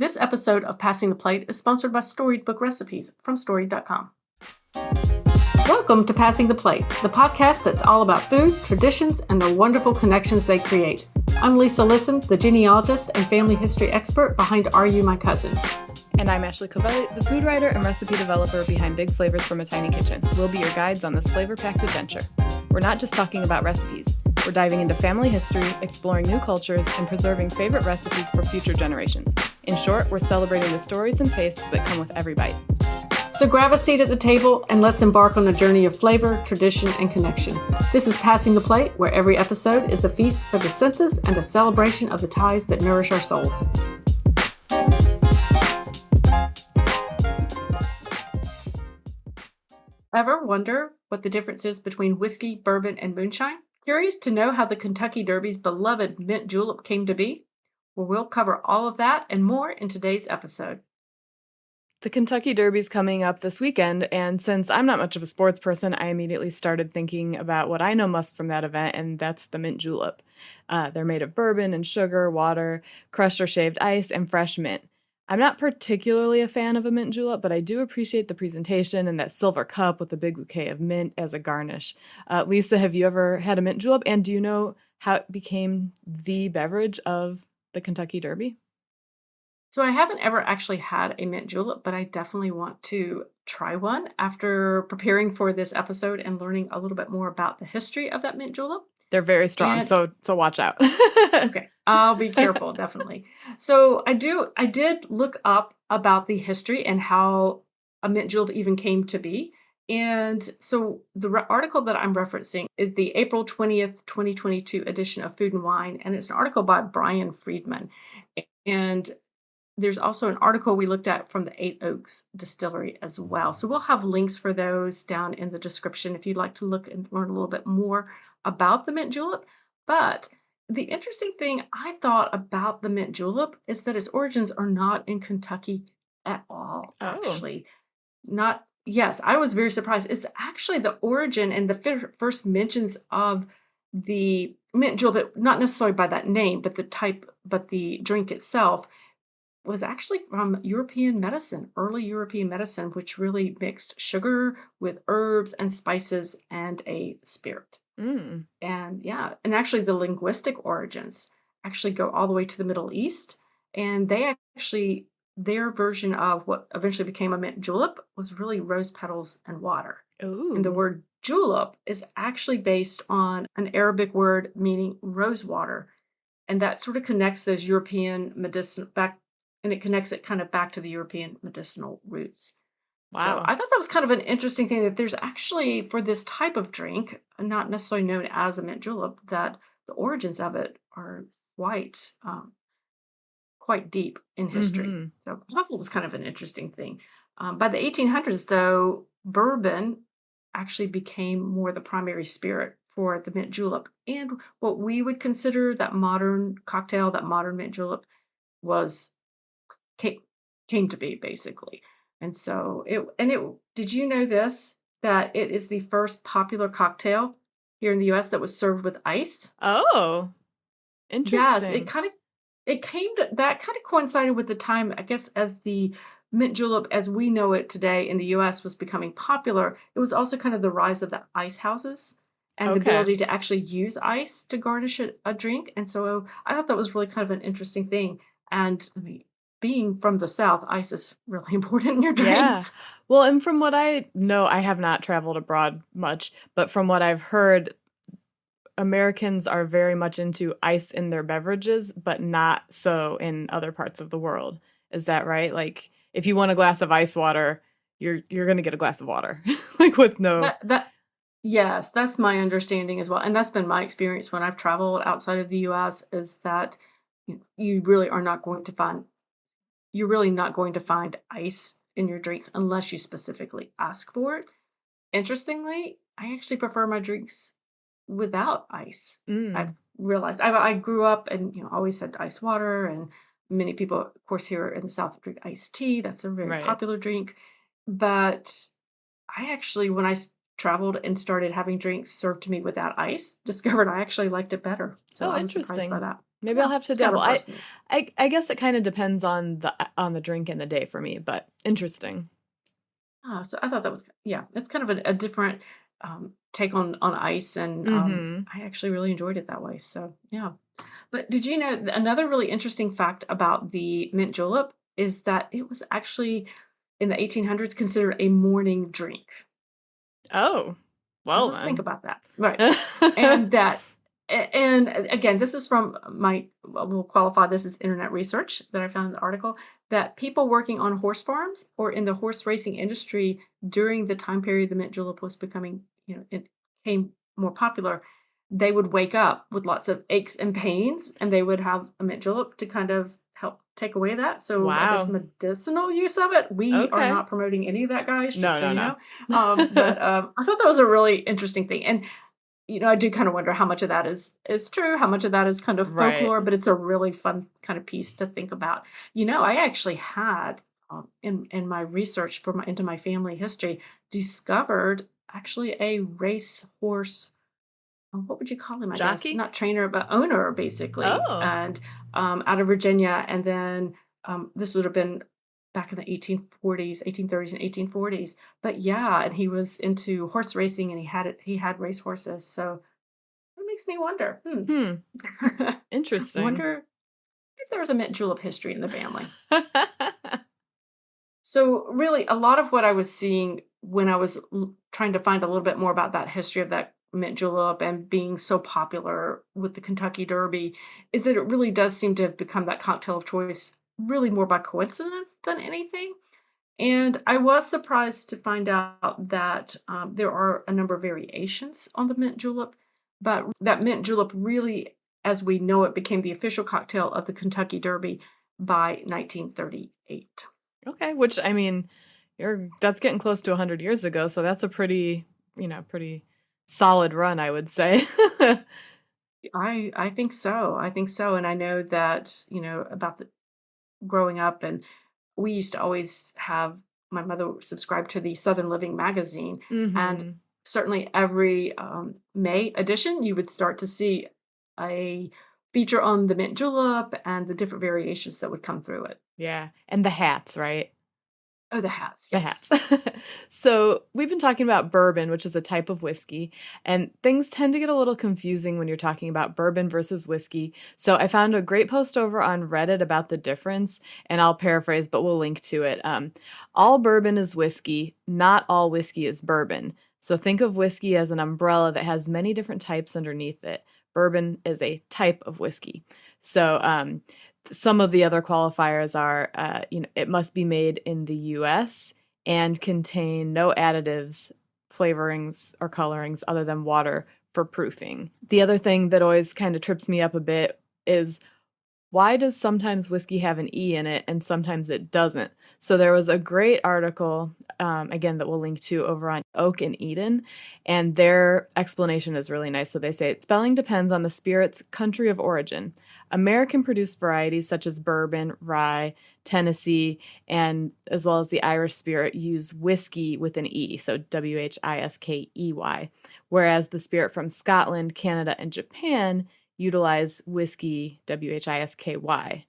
This episode of Passing the Plate is sponsored by Storied Book Recipes from Storied.com. Welcome to Passing the Plate, the podcast that's all about food, traditions, and the wonderful connections they create. I'm Lisa Lisson, the genealogist and family history expert behind Are You My Cousin? And I'm Ashley Covelli, the food writer and recipe developer behind Big Flavors from a Tiny Kitchen. We'll be your guides on this flavor-packed adventure. We're not just talking about recipes. We're diving into family history, exploring new cultures, and preserving favorite recipes for future generations. In short, we're celebrating the stories and tastes that come with every bite. So grab a seat at the table and let's embark on a journey of flavor, tradition, and connection. This is Passing the Plate, where every episode is a feast for the senses and a celebration of the ties that nourish our souls. Ever wonder what the difference is between whiskey, bourbon, and moonshine? Curious to know how the Kentucky Derby's beloved mint julep came to be? Well, we'll cover all of that and more in today's episode. The Kentucky Derby's coming up this weekend, and since I'm not much of a sports person, I immediately started thinking about what I know most from that event, and that's the mint julep. They're made of bourbon and sugar, water, crushed or shaved ice, and fresh mint. I'm not particularly a fan of a mint julep, but I do appreciate the presentation and that silver cup with a big bouquet of mint as a garnish. Lisa, have you ever had a mint julep, and do you know how it became the beverage of the Kentucky Derby? So I haven't ever actually had a mint julep, but I definitely want to try one after preparing for this episode and learning a little bit more about the history of that mint julep. They're very strong, so watch out. Okay, I'll be careful, definitely. So I did look up about the history and how a mint julep even came to be. And so the article that I'm referencing is the April 20th, 2022 edition of Food and Wine, and it's an article by Brian Friedman. And there's also an article we looked at from the Eight Oaks Distillery as well. So we'll have links for those down in the description if you'd like to look and learn a little bit more about the mint julep. But the interesting thing I thought about the mint julep is that its origins are not in Kentucky at all, actually. Yes, I was very surprised. It's actually the origin and the first mentions of the mint julep, not necessarily by that name, but the drink itself was actually from European medicine, early European medicine, which really mixed sugar with herbs and spices and a spirit. Mm. And actually the linguistic origins actually go all the way to the Middle East. And their version of what eventually became a mint julep was really rose petals and water. Ooh. And the word julep is actually based on an Arabic word meaning rose water. And that sort of connects those European medicine back, and it connects it kind of back to the European medicinal roots. Wow. So I thought that was kind of an interesting thing that there's actually, for this type of drink, not necessarily known as a mint julep, that the origins of it are quite deep in history. Mm-hmm. So I thought it was kind of an interesting thing. By the 1800s, though, bourbon actually became more the primary spirit for the mint julep. And what we would consider that modern cocktail, that modern mint julep, came to be, basically. And so did you know this, that it is the first popular cocktail here in the US that was served with ice? Oh, interesting. Yes, that kind of coincided with the time, I guess, as the mint julep as we know it today in the US was becoming popular. It was also kind of the rise of the ice houses and the ability to actually use ice to garnish a drink. And so I thought that was really kind of an interesting thing. And I mean, being from the South, ice is really important in your drinks. Yeah. Well, and from what I know, I have not traveled abroad much, but from what I've heard, Americans are very much into ice in their beverages, but not so in other parts of the world. Is that right? Like, if you want a glass of ice water, you're going to get a glass of water, like with no. Yes, that's my understanding as well, and that's been my experience when I've traveled outside of the U.S. is that you're really not going to find ice in your drinks unless you specifically ask for it. Interestingly, I actually prefer my drinks without ice. I've realized I grew up and always had ice water, and many people, of course, here in the South drink iced tea. That's a very popular drink. But I actually, when I traveled and started having drinks served to me without ice, discovered I actually liked it better. So I was surprised by that. Maybe I'll Yeah, have to it's kind dabble. of personal. I guess it kind of depends on the drink and the day for me, but interesting. So I thought that was, yeah, it's kind of a different take on ice, and Mm-hmm. I actually really enjoyed it that way. So yeah. But did you know another really interesting fact about the mint julep is that it was actually in the 1800s considered a morning drink. Oh, Now well let's think then. about that. Right. And that, and again, this is from my, we'll qualify this as internet research that I found in the article, that people working on horse farms or in the horse racing industry during the time period the mint julep was becoming, it became more popular, they would wake up with lots of aches and pains, and they would have a mint julep to kind of help take away that. So I guess Wow. medicinal use of it. We are Okay. not promoting any of that, guys, just No, so no, you no. know. But I thought that was a really interesting thing. And I do kind of wonder how much of that is true, how much of that is kind of Right. folklore, but it's a really fun kind of piece to think about. I actually had in my research for my into my family history discovered actually a racehorse. What would you call him? I guess Jockey? not trainer, but owner, basically, Oh, and out of Virginia. And then this would have been back in the 1840s, 1830s, and 1840s. But yeah, and he was into horse racing, and he had race horses. So it makes me wonder. hmm. Interesting. Wonder if there was a mint julep history in the family. So really, a lot of what I was seeing when I was trying to find a little bit more about that history of that mint julep and being so popular with the Kentucky Derby is that it really does seem to have become that cocktail of choice, really more by coincidence than anything. And I was surprised to find out that there are a number of variations on the mint julep, but that mint julep really, as we know it, became the official cocktail of the Kentucky Derby by 1938. Okay, which I mean, you're that's getting close to 100 years ago, so that's a pretty solid run, I would say. I think so. I think so. And I know that, about the growing up, and we used to always have my mother subscribed to the Southern Living magazine, and Mhm. certainly every May edition you would start to see a feature on the mint julep and the different variations that would come through it. Yeah, and the hats, right? Oh, the hats, The hats. yes. So, we've been talking about bourbon, which is a type of whiskey, and things tend to get a little confusing when you're talking about bourbon versus whiskey. So, I found a great post over on Reddit about the difference, and I'll paraphrase, but we'll link to it. All bourbon is whiskey, not all whiskey is bourbon. So, think of whiskey as an umbrella that has many different types underneath it. Bourbon is a type of whiskey. So, some of the other qualifiers are, it must be made in the US and contain no additives, flavorings, or colorings other than water for proofing. The other thing that always kind of trips me up a bit is why does sometimes whiskey have an E in it and sometimes it doesn't? So there was a great article, again, that we'll link to over on Oak and Eden, and their explanation is really nice. So they say spelling depends on the spirit's country of origin. American produced varieties such as bourbon, rye, Tennessee, and as well as the Irish spirit use whiskey with an E, so Whiskey, whereas the spirit from Scotland, Canada, and Japan utilize whiskey, Whisky.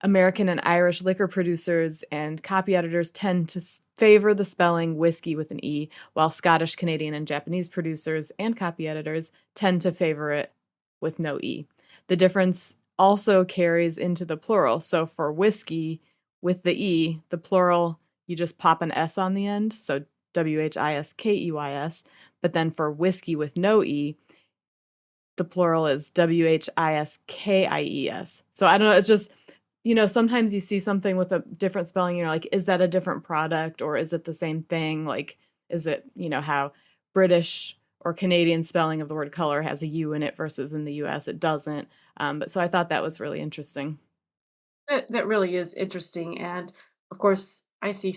American and Irish liquor producers and copy editors tend to favor the spelling whiskey with an E, while Scottish, Canadian, and Japanese producers and copy editors tend to favor it with no E. The difference also carries into the plural. So for whiskey with the E, the plural, you just pop an S on the end, so Whiskeys. But then for whiskey with no E, the plural is Whiskies. So I don't know. It's just, sometimes you see something with a different spelling, you're like, is that a different product or is it the same thing? Like, is it, how British or Canadian spelling of the word color has a U in it versus in the US it doesn't. But so I thought that was really interesting. That really is interesting. And of course, I see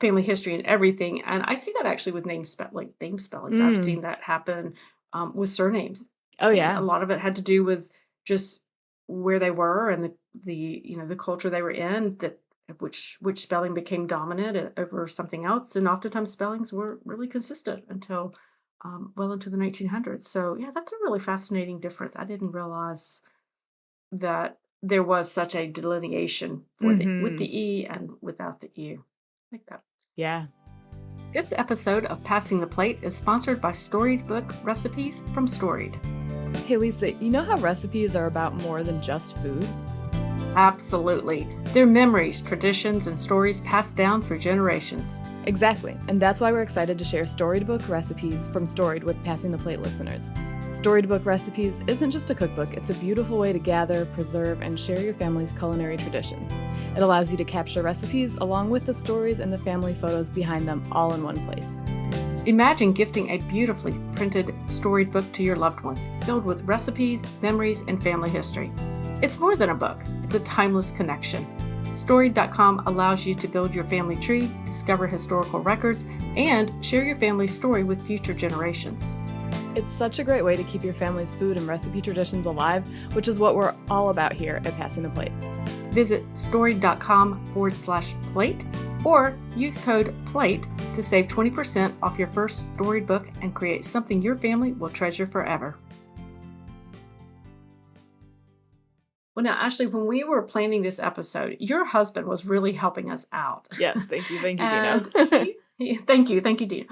family history and everything. And I see that actually with like name spellings. I've Mm. seen that happen with surnames, Oh, and a yeah. lot of it had to do with just where they were and the culture they were in, that which spelling became dominant over something else. And oftentimes spellings were really consistent until well into the 1900s. So yeah, that's a really fascinating difference. I didn't realize. that there was such a delineation for the with Mm-hmm. the E and without the E. Like that. Yeah. This episode of Passing the Plate is sponsored by Storied Book Recipes from Storied. Hey, Lisa, you know how recipes are about more than just food? Absolutely. They're memories, traditions, and stories passed down through generations. Exactly, and that's why we're excited to share Storied Book Recipes from Storied with Passing the Plate listeners. Storied Book Recipes isn't just a cookbook, it's a beautiful way to gather, preserve, and share your family's culinary traditions. It allows you to capture recipes along with the stories and the family photos behind them all in one place. Imagine gifting a beautifully printed storied book to your loved ones, filled with recipes, memories, and family history. It's more than a book, it's a timeless connection. Storied.com allows you to build your family tree, discover historical records, and share your family's story with future generations. It's such a great way to keep your family's food and recipe traditions alive, which is what we're all about here at Passing the Plate. Visit storied.com/plate or use code PLATE to save 20% off your first storied book and create something your family will treasure forever. Well, now, Ashley, when we were planning this episode, your husband was really helping us out. Yes, thank you, Dino. And thank you, Dina.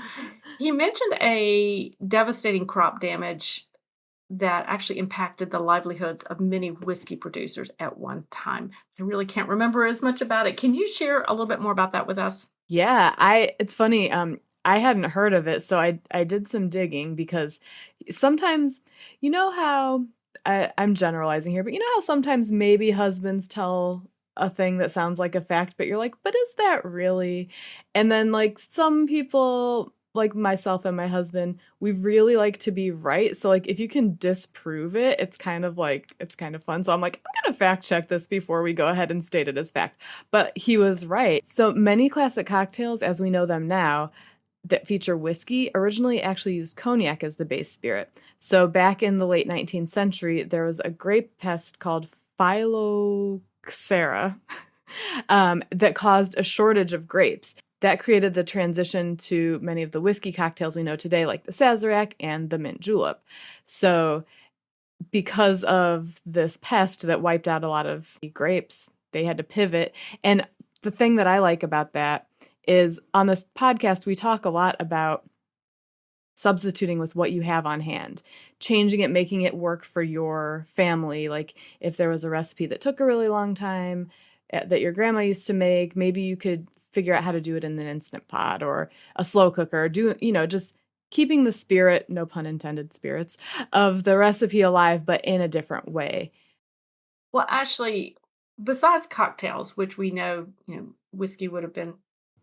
He mentioned a devastating crop damage that actually impacted the livelihoods of many whiskey producers at one time. I really can't remember as much about it. Can you share a little bit more about that with us? Yeah, it's funny. I hadn't heard of it, so I did some digging because sometimes, you know how I'm generalizing here, but you know how sometimes maybe husbands tell a thing that sounds like a fact, but you're like, but is that really? And then like some people, like myself and my husband, we really like to be right. So like if you can disprove it, it's kind of fun. So I'm like, I'm gonna fact check this before we go ahead and state it as fact. But he was right. So many classic cocktails, as we know them now, that feature whiskey originally actually used cognac as the base spirit. So back in the late 19th century, there was a grape pest called phylloxera that caused a shortage of grapes. That created the transition to many of the whiskey cocktails we know today, like the Sazerac and the mint julep. So because of this pest that wiped out a lot of the grapes, they had to pivot. And the thing that I like about that is on this podcast, we talk a lot about substituting with what you have on hand, changing it, making it work for your family. Like if there was a recipe that took a really long time that your grandma used to make, maybe you could figure out how to do it in an Instant Pot or a slow cooker, or just keeping the spirit, no pun intended, spirits of the recipe alive, but in a different way. Well, Ashley, besides cocktails, which we know, whiskey would have been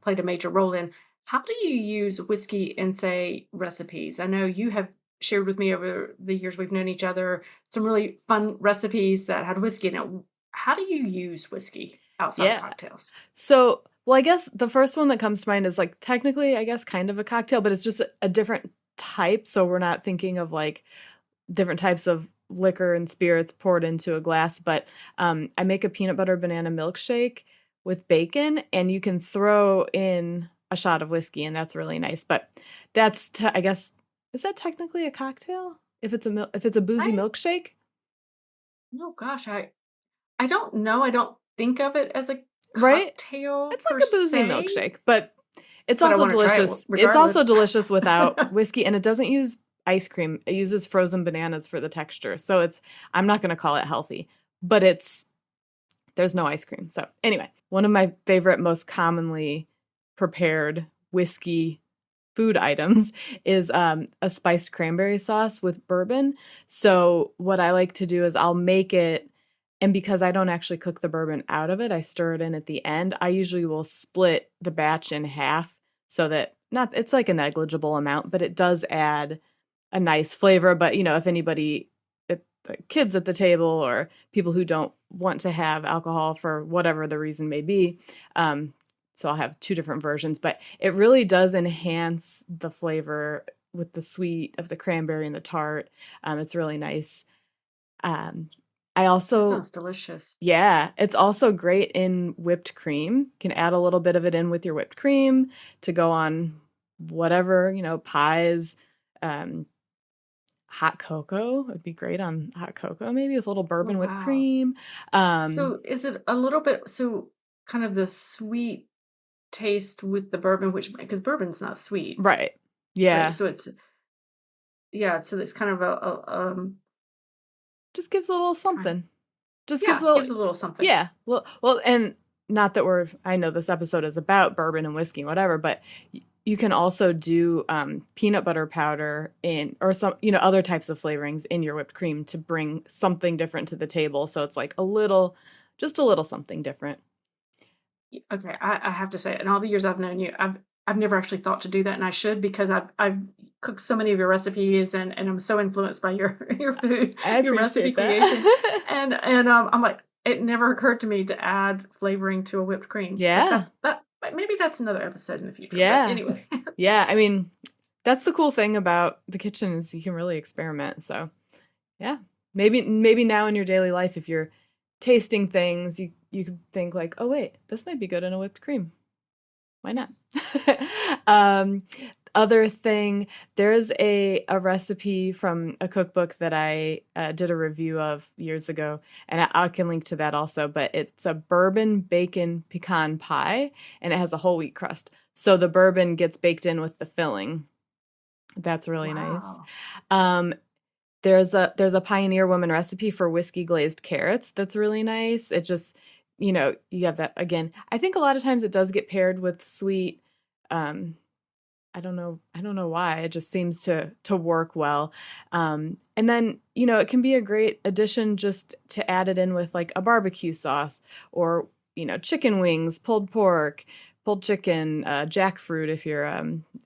played a major role in, how do you use whiskey in, say, recipes? I know you have shared with me over the years we've known each other some really fun recipes that had whiskey in it. How do you use whiskey outside of Yeah. cocktails? So, well, I guess the first one that comes to mind is like technically, I guess, kind of a cocktail, but it's just a different type. So we're not thinking of like different types of liquor and spirits poured into a glass. But I make a peanut butter banana milkshake with bacon, and you can throw in a shot of whiskey, and that's really nice. But that's, I guess, is that technically a cocktail? If it's a boozy I milkshake? No, gosh, I don't know. I don't think of it as a Right? cocktail It's like per a boozy se, milkshake, but it's but I also want to try it delicious. It's regardless. also delicious without whiskey, and it doesn't use ice cream. It uses frozen bananas for the texture. So I'm not going to call it healthy, but there's no ice cream. So anyway, one of my favorite, most commonly prepared whiskey food items is a spiced cranberry sauce with bourbon. So what I like to do is I'll make it, and because I don't actually cook the bourbon out of it, I stir it in at the end. I usually will split the batch in half so that not it's like a negligible amount, but it does add a nice flavor. But if anybody, kids at the table or people who don't want to have alcohol for whatever the reason may be, so I'll have two different versions, but it really does enhance the flavor with the sweet of the cranberry and the tart. It's really nice. I That also, sounds delicious. yeah, it's also great in whipped cream. You can add a little bit of it in with your whipped cream to go on whatever, pies, um, hot cocoa would be great on hot cocoa, maybe with a little Oh, bourbon whipped wow. cream. Um, So is it a little bit, so kind of the sweet taste with the bourbon, which, because bourbon's not sweet, right. right? Yeah. So it's, yeah, so it's kind of Just gives a little kind of, something. Just gives a yeah, little, gives a little something. yeah. Well, and not that I know this episode is about bourbon and whiskey, whatever, but you can also do peanut butter powder in, or some, other types of flavorings in your whipped cream to bring something different to the table. So it's like just a little something different. Okay, I have to say, in all the years I've known you, I've never actually thought to do that, and I should, because I've cooked so many of your recipes, and I'm so influenced by your your food, I your recipe appreciate creation, that. and I'm like, it never occurred to me to add flavoring to a whipped cream, but Yeah. maybe that's another episode in the future. But Yeah. anyway, Yeah. I mean, that's the cool thing about the kitchen is you can really experiment. So yeah. Maybe now in your daily life, if you're tasting things, you could think like, oh wait, this might be good in a whipped cream. Why not? yes. um, other thing, there's a recipe from a cookbook that I did a review of years ago, and I can link to that also. But it's a bourbon bacon pecan pie, and it has a whole wheat crust. So the bourbon gets baked in with the filling. That's really nice. Wow. Um, there's a Pioneer Woman recipe for whiskey glazed carrots that's really nice. It just, you have that again. I think a lot of times it does get paired with sweet. Um, I don't know why. It just seems to work well. And then, it can be a great addition just to add it in with like a barbecue sauce or, chicken wings, pulled pork, pulled chicken, jackfruit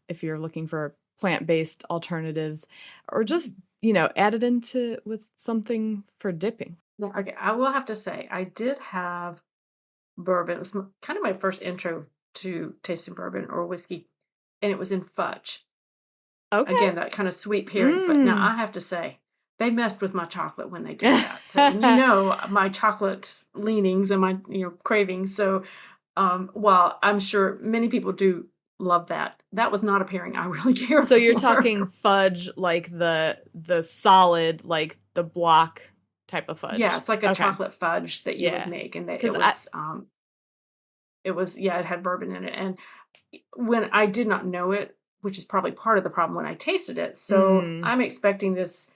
if you're looking for plant-based alternatives, or just, add it into with something for dipping. Yeah, okay, I will have to say, I did have bourbon. It was kind of my first intro to tasting bourbon or whiskey, and it was in fudge. Okay. Again, that kind of sweet pairing. But now Mm. I have to say, they messed with my chocolate when they did that. So, and you know my chocolate leanings and my cravings. So, while I'm sure many people do love that, that was not a pairing I really care So you're talking for. fudge like the solid, like the block type of Yeah, fudge. it's like a Okay. chocolate fudge that you would Yeah. make, and that Cuz I it was, yeah, it had bourbon in it. And when I did not know it, which is probably part of the problem when I tasted it. So mm, I'm expecting this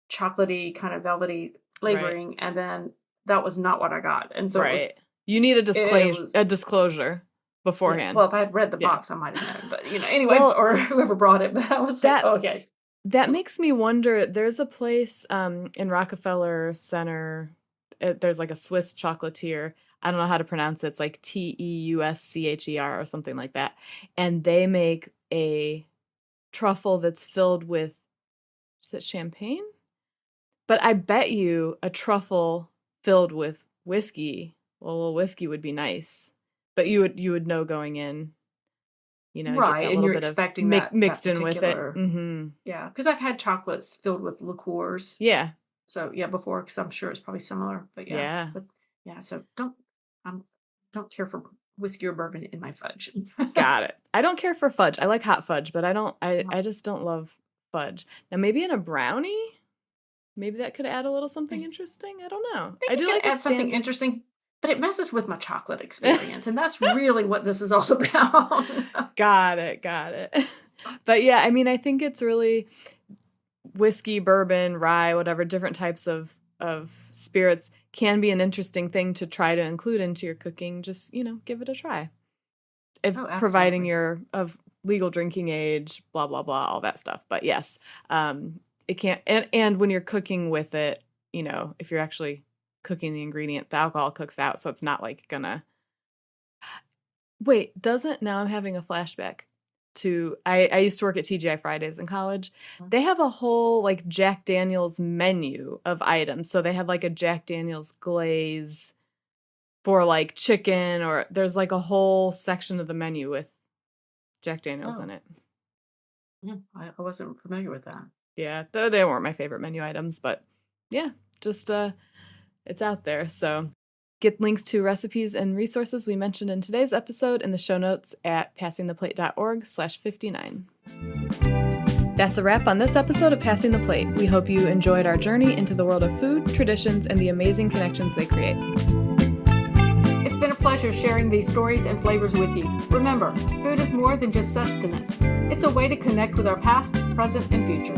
chocolatey, kind of velvety right. flavoring, and then that was not what I got. And so Right. You need it was, a disclosure yeah. beforehand. Well, if I had read the Yeah. box, I might have known. But anyway, Well, or whoever brought it. But I was like, that oh, okay. that makes me wonder, there's a place in Rockefeller Center, there's like a Swiss chocolatier. I don't know how to pronounce it. It's like Teuscher or something like that. And they make a truffle that's filled with, is it champagne? But I bet you a truffle filled with whiskey, well, a little whiskey would be nice. But you would know going in, get Right, that and little you're bit of expecting that mixed in with it. particular, Mm-hmm. yeah. Because I've had chocolates filled with liqueurs. Yeah. So yeah, before, because I'm sure it's probably similar. But yeah, Yeah. but yeah. So um don't care for whiskey or bourbon in my fudge. Got it. I don't care for fudge. I like hot fudge, but I Well, I just don't love fudge. Now maybe in a brownie, maybe that could add a little something maybe interesting. I don't know. I it do could like a add something standard. interesting, but it messes with my chocolate experience, and that's really what this is all about. Got it. Got it. But yeah, I mean, I think it's really whiskey, bourbon, rye, whatever different types of spirits can be an interesting thing to try to include into your cooking. Just, give it a try. If Oh, providing absolutely. you're of legal drinking age, blah blah blah, all that stuff. But yes, it can't. And when you're cooking with it, if you're actually cooking the ingredient, the alcohol cooks out, so it's not like gonna. Wait, doesn't now I'm having a flashback to I used to work at TGI Fridays in college. They have a whole like Jack Daniels menu of items. So they have like a Jack Daniels glaze for like chicken, or there's like a whole section of the menu with Jack Daniels in Oh, it. yeah, I wasn't familiar with that. Yeah, though they weren't my favorite menu items, but yeah, just it's out there. So get links to recipes and resources we mentioned in today's episode in the show notes at passingtheplate.org/59. That's a wrap on this episode of Passing the Plate. We hope you enjoyed our journey into the world of food, traditions, and the amazing connections they create. It's been a pleasure sharing these stories and flavors with you. Remember, food is more than just sustenance. It's a way to connect with our past, present, and future.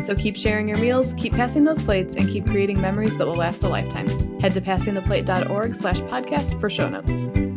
So keep sharing your meals, keep passing those plates, and keep creating memories that will last a lifetime. Head to passingtheplate.org/podcast for show notes.